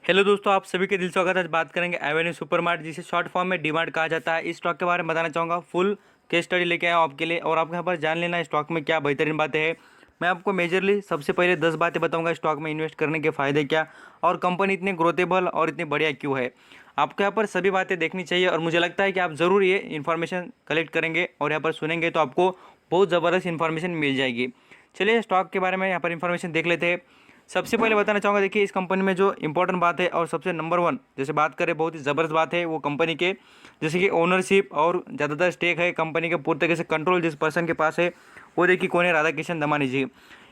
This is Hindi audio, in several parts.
हेलो दोस्तों, आप सभी के दिल स्वागत है। आज बात करेंगे एवेन्यू सुपरमार्ट, जिसे शॉर्ट फॉर्म में डीमार्ट कहा जाता है। इस स्टॉक के बारे में बताना चाहूँगा। फुल केस स्टडी लेके आया हूँ आपके लिए, और आपको यहाँ पर जान लेना है स्टॉक में क्या बेहतरीन बातें हैं। मैं आपको मेजरली सबसे पहले 10 बातें बताऊंगा स्टॉक में इन्वेस्ट करने के फ़ायदे क्या, और कंपनी इतनी ग्रोथेबल और इतनी बढ़िया क्यों है। आपको यहाँ पर सभी बातें देखनी चाहिए, और मुझे लगता है कि आप ज़रूर ये इन्फॉर्मेशन कलेक्ट करेंगे और यहाँ पर सुनेंगे तो आपको बहुत ज़बरदस्त इन्फॉर्मेशन मिल जाएगी। चलिए स्टॉक के बारे में यहाँ पर इन्फॉर्मेशन देख लेते हैं। सबसे पहले बताना चाहूँगा, देखिए इस कंपनी में जो इंपॉर्टेंट बात है और सबसे नंबर वन जैसे बात करें, बहुत ही ज़बरदस्त बात है वो कंपनी के जैसे कि ओनरशिप और ज़्यादातर स्टेक है कंपनी के पूरी तरीके से कंट्रोल जिस पर्सन के पास है वो देखिए कौन है, राधाकिशन दमानी जी।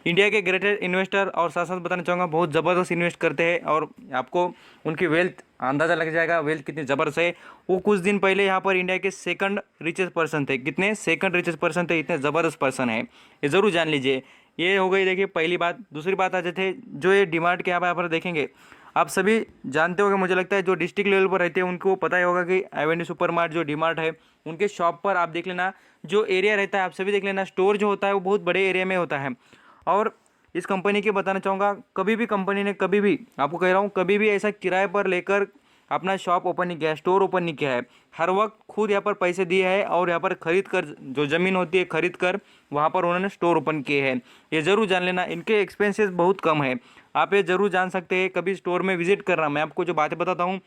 इंडिया के ग्रेटेस्ट इन्वेस्टर, और साथ साथ बताना चाहूँगा बहुत ज़बरदस्त इन्वेस्ट करते हैं, और आपको उनकी वेल्थ अंदाज़ा लग जाएगा वेल्थ कितनी ज़बरदस्त है। वो कुछ दिन पहले यहाँ पर इंडिया के सेकंड रिचेस्ट पर्सन थे। कितने सेकंड रिचेस्ट पर्सन थे, इतने ज़बरदस्त पर्सन है, ये ज़रूर जान लीजिए। ये हो गई देखिए पहली बात। दूसरी बात आ जाते हैं जो ये डीमार्ट के यहाँ पर देखेंगे, आप सभी जानते होंगे, मुझे लगता है जो डिस्ट्रिक्ट लेवल पर रहते हैं उनको पता ही होगा कि एवेन्यू सुपरमार्ट जो डीमार्ट है उनके शॉप पर आप देख लेना, जो एरिया रहता है आप सभी देख लेना, स्टोर जो होता है वो बहुत बड़े एरिया में होता है। और इस कंपनी के बताना चाहूँगा, कभी भी कंपनी ने कभी भी, आपको कह रहा हूँ, कभी भी ऐसा किराए पर लेकर अपना शॉप ओपन नहीं किया है, स्टोर ओपन नहीं किया है। हर वक्त खुद यहाँ पर पैसे दिए हैं, और यहाँ पर खरीद कर जो ज़मीन होती है खरीद कर वहाँ पर उन्होंने स्टोर ओपन किए हैं। ये ज़रूर जान लेना, इनके एक्सपेंसेस बहुत कम है। आप ये ज़रूर जान सकते हैं कभी स्टोर में विजिट करना। मैं आपको जो बातें बताता हूँ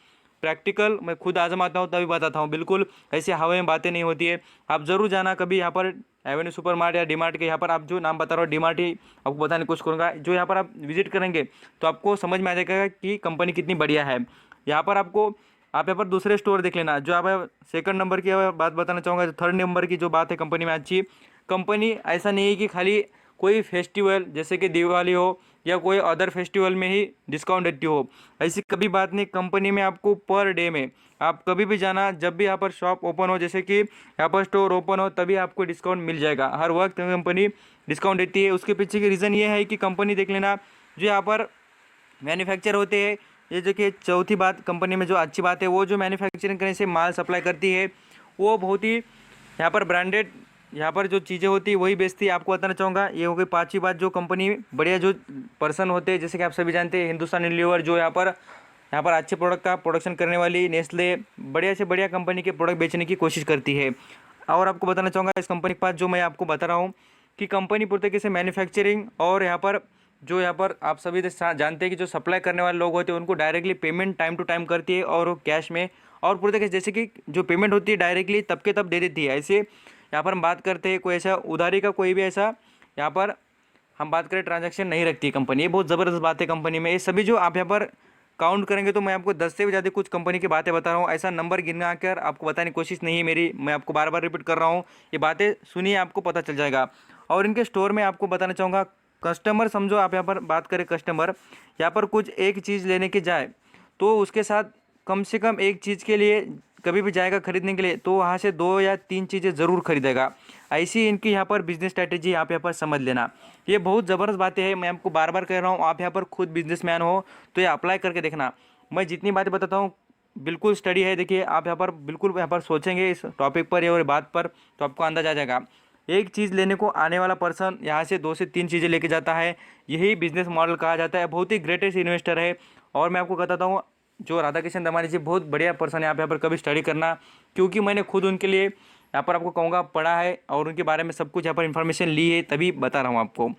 प्रैक्टिकल, मैं खुद आजमाता हूँ तभी बताता हूँ, बिल्कुल ऐसे हवा में बातें नहीं होती है। आप ज़रूर जाना कभी यहाँ पर एवेन्यू सुपरमार्ट या डीमार्ट के, यहाँ पर आप जो नाम बता रहा हो डीमार्ट ही आपको बताने की कोशिश करूँगा। जो यहाँ पर आप विजिट करेंगे तो आपको समझ में आ जाएगा कि कंपनी कितनी बढ़िया है। यहाँ पर आपको, आप यहाँ पर दूसरे स्टोर देख लेना। जो आप सेकंड नंबर की बात बताना चाहूँगा, थर्ड नंबर की जो बात है कंपनी में अच्छी, कंपनी ऐसा नहीं है कि खाली कोई फेस्टिवल जैसे कि दिवाली हो या कोई अदर फेस्टिवल में ही डिस्काउंट देती हो, ऐसी कभी बात नहीं। कंपनी में आपको पर डे में आप कभी भी जाना, जब भी यहाँ पर शॉप ओपन हो, जैसे कि यहाँ पर स्टोर ओपन हो, तभी आपको डिस्काउंट मिल जाएगा। हर वक्त कंपनी डिस्काउंट देती है। उसके पीछे की रीज़न ये है कि कंपनी देख लेना, जो यहाँ पर मैन्युफैक्चर होते हैं, ये जो कि चौथी बात कंपनी में जो अच्छी बात है, वो जो मैन्युफैक्चरिंग करने से माल सप्लाई करती है वो बहुत ही यहाँ पर ब्रांडेड, यहाँ पर जो चीज़ें होती है वही बेचती है। आपको बताना चाहूँगा ये हो गई पांचवी बात। जो कंपनी बढ़िया जो पर्सन होते हैं, जैसे कि आप सभी जानते हैं हिंदुस्तान यूनिलीवर, जो यहाँ पर अच्छे प्रोडक्ट का प्रोडक्शन करने वाली नेस्ले, बढ़िया से बढ़िया कंपनी के प्रोडक्ट बेचने की कोशिश करती है। और आपको बताना चाहूँगा इस कंपनी के पास जो मैं आपको बता रहा हूँ कि कंपनी पूरी तरीके से मैन्युफैक्चरिंग, और यहाँ पर जो यहाँ पर आप सभी जानते हैं कि जो सप्लाई करने वाले लोग होते हैं उनको directly payment time to time करती है, और कैश में, और पूरी तरीके से जैसे कि जो पेमेंट होती है डायरेक्टली तब के तब दे देती है। ऐसे यहाँ पर हम बात करते हैं कोई ऐसा उधारी का कोई भी ऐसा यहाँ पर हम बात करें ट्रांजैक्शन नहीं रखती है कंपनी। ये बहुत ज़बरदस्त बात है कंपनी में। ये सभी जो आप यहाँ पर काउंट करेंगे तो मैं आपको 10 से भी ज़्यादा कुछ कंपनी की बातें बता रहा हूँ। ऐसा नंबर गिना कर आपको बताने की कोशिश नहीं है मेरी, मैं आपको बार बार रिपीट कर रहा हूँ। ये बातें सुनिए, आपको पता चल जाएगा। और इनके स्टोर में आपको बताना चाहूँगा, कस्टमर समझो, आप यहाँ पर बात करें कस्टमर यहाँ पर कुछ एक चीज़ लेने के जाए तो उसके साथ कम से कम एक चीज़ के लिए कभी भी जाएगा खरीदने के लिए तो वहाँ से 2 या 3 चीज़ें ज़रूर खरीदेगा। ऐसी इनकी यहाँ पर बिजनेस स्ट्रैटेजी आप यहाँ पर समझ लेना। ये बहुत ज़बरदस्त बातें हैं, मैं आपको बार बार कह रहा हूँ। आप यहाँ पर खुद बिजनेसमैन हो तो ये अप्लाई करके देखना। मैं जितनी बातें बताता हूँ बिल्कुल स्टडी है। देखिए आप यहाँ पर बिल्कुल यहाँ पर सोचेंगे इस टॉपिक पर और बात पर तो आपको अंदाज़ आ जाएगा। एक चीज़ लेने को आने वाला पर्सन यहाँ से 2 से 3 चीज़ें लेके जाता है, यही बिजनेस मॉडल कहा जाता है। बहुत ही ग्रेटेस्ट इन्वेस्टर है। और मैं आपको बताता हूँ जो राधाकिशन दमानी जी बहुत बढ़िया पर्सन है। आप यहाँ पर कभी स्टडी करना, क्योंकि मैंने खुद उनके लिए यहाँ पर आपको कहूँगा पढ़ा है, और उनके बारे में सब कुछ यहाँ पर इन्फॉर्मेशन ली है, तभी बता रहा हूँ आपको।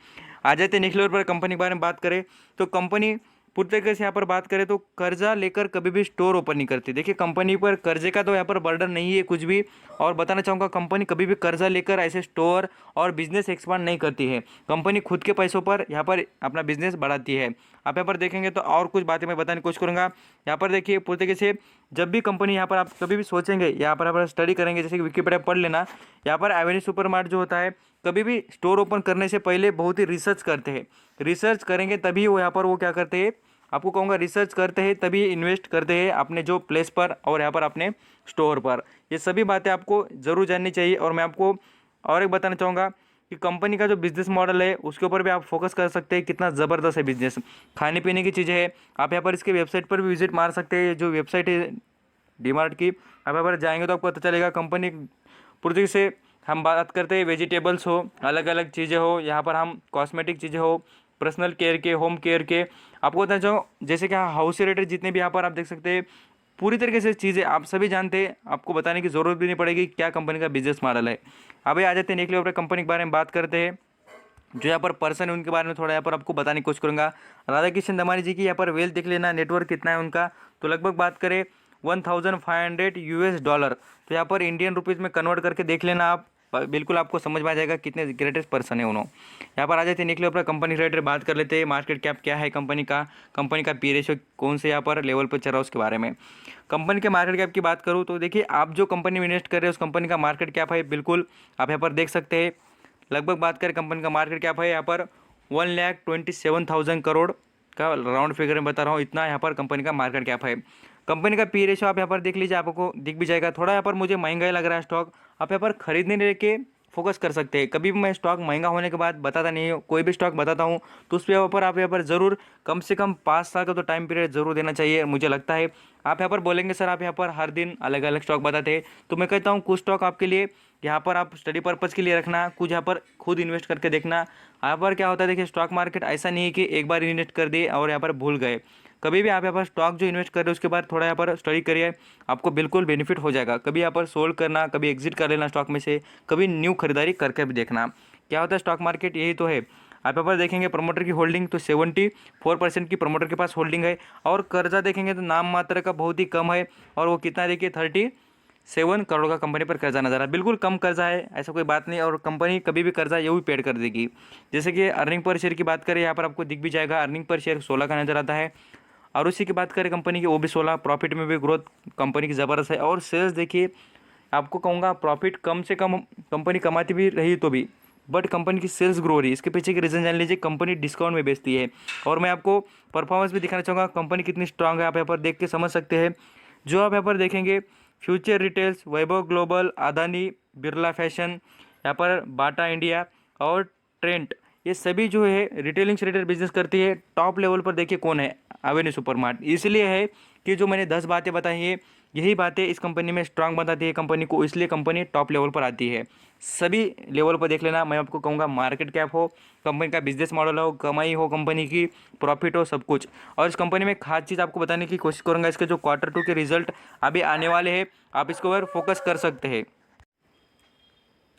आ जाते नेक्स्ट लेवल पर कंपनी के बारे में बात करें तो कंपनी पूरी तरीके से यहाँ पर बात करें तो कर्जा लेकर कभी भी स्टोर ओपन नहीं करती। देखिए कंपनी पर कर्जे का तो यहाँ पर बर्डन नहीं है कुछ भी। और बताना चाहूँगा कंपनी कभी भी कर्जा लेकर ऐसे स्टोर और बिजनेस एक्सपांड नहीं करती है। कंपनी खुद के पैसों पर यहाँ पर अपना बिजनेस बढ़ाती है। आप यहाँ पर देखेंगे तो और कुछ बातें मैं बताने की कोशिश करूँगा। यहाँ पर देखिए पूरी तरीके से जब भी कंपनी यहाँ पर आप कभी भी सोचेंगे, यहाँ पर स्टडी करेंगे, जैसे कि विकिपीडिया पढ़ लेना, यहाँ पर एवेन्यू सुपरमार्ट जो होता है कभी भी स्टोर ओपन करने से पहले बहुत ही रिसर्च करते हैं। रिसर्च करेंगे तभी वो यहाँ पर वो क्या करते हैं, आपको कहूँगा रिसर्च करते हैं तभी इन्वेस्ट करते हैं अपने जो प्लेस पर और यहाँ पर अपने स्टोर पर। ये सभी बातें आपको ज़रूर जाननी चाहिए। और मैं आपको और एक बताना चाहूँगा कि कंपनी का जो बिज़नेस मॉडल है उसके ऊपर भी आप फोकस कर सकते हैं, कितना ज़बरदस्त है बिजनेस। खाने पीने की चीज़ें हैं, आप यहाँ पर इसके वेबसाइट पर भी विजिट मार सकते हैं। जो वेबसाइट है डीमार्ट की, आप यहाँ पर जाएंगे तो आपको पता चलेगा। कंपनी पूरी तरीके से हम बात करते हैं वेजिटेबल्स हो, अलग अलग चीज़ें हो, यहाँ पर हम कॉस्मेटिक चीज़ें हो, पर्सनल केयर के, होम केयर के, आपको बताना चाहूँ जैसे कि हाउस से रिलेटेड जितने भी यहाँ पर आप देख सकते हैं पूरी तरीके से चीज़ें आप सभी जानते हैं, आपको बताने की ज़रूरत भी नहीं पड़ेगी क्या कंपनी का बिजनेस मॉडल है। अभी आ जाते हैं निकले ऊपर कंपनी के बारे में बात करते हैं। जो यहाँ पर पर्सन है उनके बारे में थोड़ा यहाँ पर आपको बताने की कोशिश करूँगा। राधा किशन दमानी जी की यहाँ पर वेल्थ देख लेना, नेटवर्क कितना है उनका, तो लगभग बात करें 1500 US डॉलर, तो यहाँ पर इंडियन रुपीज़ में कन्वर्ट करके देख लेना आप, बिल्कुल आपको समझ में आ जाएगा कितने ग्रेटेस्ट पर्सन है उन्होंने। यहाँ पर आ जाते हैं निकले ऊपर कंपनी रिलेटेड बात कर लेते हैं। मार्केट कैप क्या है कंपनी का पी रेशियो कौन से यहाँ पर लेवल पर चल रहा है उसके बारे में। कंपनी के मार्केट कैप की बात करूँ तो देखिए आप जो कंपनी में इन्वेस्ट कर रहे हैं उस कंपनी का मार्केट कैप है, बिल्कुल आप यहाँ पर देख सकते हैं। लगभग बात करें कंपनी का मार्केट कैप है यहाँ पर 1,27,000 करोड़ का राउंड फिगर में बता रहा हूँ, इतना यहाँ पर कंपनी का मार्केट कैप है। कंपनी का पी रेशियो आप यहाँ पर देख लीजिए, आपको दिख भी जाएगा। थोड़ा यहाँ पर मुझे महंगा ही लग रहा है स्टॉक, आप यहाँ पर खरीदने लेके फोकस कर सकते हैं। कभी भी मैं स्टॉक महंगा होने के बाद बताता नहीं हूँ, कोई भी स्टॉक बताता हूँ तो उस पर आप यहाँ पर ज़रूर कम से कम 5 साल का तो टाइम पीरियड ज़रूर देना चाहिए मुझे लगता है। आप यहाँ पर बोलेंगे सर आप यहाँ पर हर दिन अलग अलग स्टॉक बताते हैं, तो मैं कहता हूँ कुछ स्टॉक आपके लिए यहाँ पर आप स्टडी पर्पज़ के लिए रखना, कुछ यहाँ पर खुद इन्वेस्ट करके देखना। यहाँ पर क्या होता है देखिए स्टॉक मार्केट ऐसा नहीं है कि एक बार इन्वेस्ट कर दिए और यहाँ पर भूल गए। कभी भी आप यहाँ पर स्टॉक जो इन्वेस्ट कर रहे हो उसके बाद थोड़ा यहाँ पर स्टडी करिए, आपको बिल्कुल बेनिफिट हो जाएगा। कभी यहाँ पर सोल्ड करना, कभी एग्जिट कर लेना स्टॉक में से, कभी न्यू खरीदारी करके भी देखना। क्या होता है स्टॉक मार्केट यही तो है। आप यहाँ पर देखेंगे प्रमोटर की होल्डिंग तो 74% की प्रमोटर के पास होल्डिंग है, और कर्जा देखेंगे तो नाम मात्र का बहुत ही कम है, और वो कितना देखिए 37 करोड़ का कंपनी पर कर्जा नजर आ रहा है। बिल्कुल कम कर्जा है, ऐसा कोई बात नहीं, और कंपनी कभी भी कर्जा ये भी पेड कर देगी। जैसे कि अर्निंग पर शेयर की बात करें यहाँ पर आपको दिख भी जाएगा, अर्निंग पर शेयर 16 का नजर आता है। और उसी की बात करें कंपनी की वो भी 16, प्रॉफिट में भी ग्रोथ कंपनी की ज़बरदस्त है। और सेल्स देखिए आपको कहूँगा प्रॉफिट कम से कम कंपनी कमाती भी रही तो भी, बट कंपनी की सेल्स ग्रो रही है, इसके पीछे की रीज़न जान लीजिए, कंपनी डिस्काउंट में बेचती है। और मैं आपको परफॉर्मेंस भी दिखाना चाहूँगा कंपनी कितनी स्ट्रांग है, आप यहाँ पर देख के समझ सकते हैं। जो आप यहाँ पर देखेंगे फ्यूचर रिटेल्स, वैभव ग्लोबल, अदानी, बिरला फैशन, यहाँ पर बाटा इंडिया और ट्रेंट, ये सभी जो है रिटेलिंग से रिलेटेड बिजनेस करती है। टॉप लेवल पर देखिए कौन है, एवेन्यू सुपरमार्ट। इसलिए है कि जो मैंने 10 बातें बताई है यही बातें इस कंपनी में स्ट्रांग बताती है कंपनी को, इसलिए कंपनी टॉप लेवल पर आती है। सभी लेवल पर देख लेना, मैं आपको कहूँगा मार्केट कैप हो, कंपनी का बिजनेस मॉडल हो, कमाई हो कंपनी की, प्रॉफिट हो, सब कुछ। और इस कंपनी में खास चीज़ आपको बताने की कोशिश करूँगा, इसके जो Q2 के रिजल्ट अभी आने वाले हैं आप इसके ऊपर फोकस कर सकते हैं।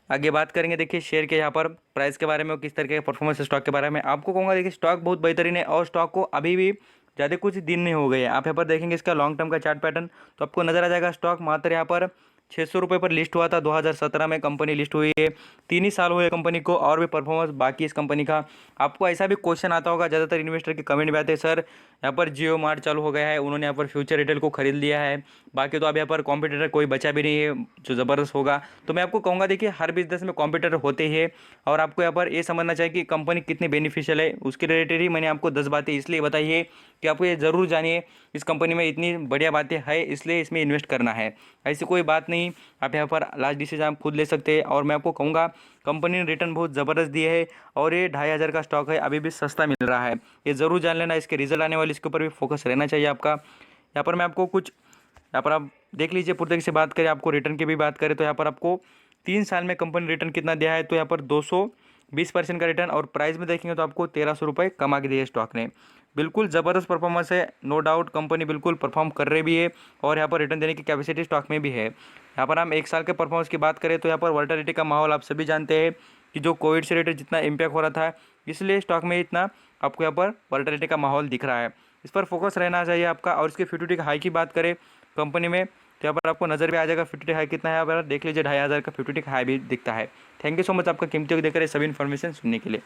आगे बात करेंगे देखिए शेयर के यहाँ पर प्राइस के बारे में और किस तरीके के परफॉर्मेंस स्टॉक के बारे में। आपको कहूँगा देखिए स्टॉक बहुत बेहतरीन है, और स्टॉक को अभी भी ज़्यादा कुछ दिन नहीं हो गए हैं। आप यहाँ पर देखेंगे इसका लॉन्ग टर्म का चार्ट पैटर्न तो आपको नजर आ जाएगा। स्टॉक मात्र यहाँ पर 600 रुपये पर लिस्ट हुआ था, 2017 में कंपनी लिस्ट हुई है, 3 ही साल हुए कंपनी को, और भी परफॉर्मेंस बाकी इस कंपनी का। आपको ऐसा भी क्वेश्चन आता होगा, ज़्यादातर इन्वेस्टर के कमेंट में आते हैं सर यहाँ पर जियो मार्ट चालू हो गया है, उन्होंने यहाँ पर फ्यूचर रिटेल को खरीद लिया है, बाकी तो अब यहाँ पर कॉम्पिटिटर कोई बचा भी नहीं है जो ज़बरदस्त होगा। तो मैं आपको कहूँगा देखिए हर बिजनेस में कॉम्पिटिटर होते ही है, और आपको यहाँ पर ये समझना चाहिए कि कंपनी कितनी बेनिफिशियल है, उसके रिलेटेड ही मैंने आपको 10 बातें इसलिए बताई है कि आपको ये ज़रूर जानिए इस कंपनी में इतनी बढ़िया बातें है इसलिए इसमें इन्वेस्ट करना है, ऐसी कोई बात नहीं। आप यहाँ पर लास्ट डिसीजन आप खुद ले सकते हैं। और मैं आपको कहूँगा कंपनी ने रिटर्न बहुत ज़बरदस्त दिए है, और ये 2500 का स्टॉक है, अभी भी सस्ता मिल रहा है, ये ज़रूर जान लेना। इसके रिजल्ट आने वाले इसके ऊपर भी फोकस रहना चाहिए आपका। यहाँ पर मैं आपको कुछ यहाँ पर आप देख लीजिए पूरी तरीके से बात करें, आपको रिटर्न की भी बात करें तो यहाँ पर आपको 3 साल में कंपनी रिटर्न कितना दिया है, तो यहाँ पर 220% का रिटर्न, और प्राइस में देखेंगे तो आपको 1300 रुपये कमा के दिए स्टॉक ने। बिल्कुल ज़बरदस्त परफॉर्मेंस है, नो डाउट कंपनी बिल्कुल परफॉर्म कर रही भी है, और यहाँ पर रिटर्न देने की कैपेसिटी स्टॉक में भी है। यहाँ पर हम 1 साल के परफॉर्मेंस की बात करें तो यहाँ पर वोलेटिलिटी का माहौल आप सभी जानते हैं कि जो कोविड से रिलेटेड जितना इम्पैक्ट हो रहा था, इसलिए स्टॉक में इतना आपको यहाँ पर वोलेटिलिटी का माहौल दिख रहा है, इस पर फोकस रहना चाहिए आपका। और इसके 50 का हाई की बात करें कंपनी में तो यहाँ पर आपको नज़र भी आ जाएगा 50 हाई कितना है, यहाँ पर देख लीजिए 2500 का 50 हाई भी दिखता है। थैंक यू सो मच आपका कीमती वक्त देकर सभी इन्फॉर्मेशन सुनने के लिए।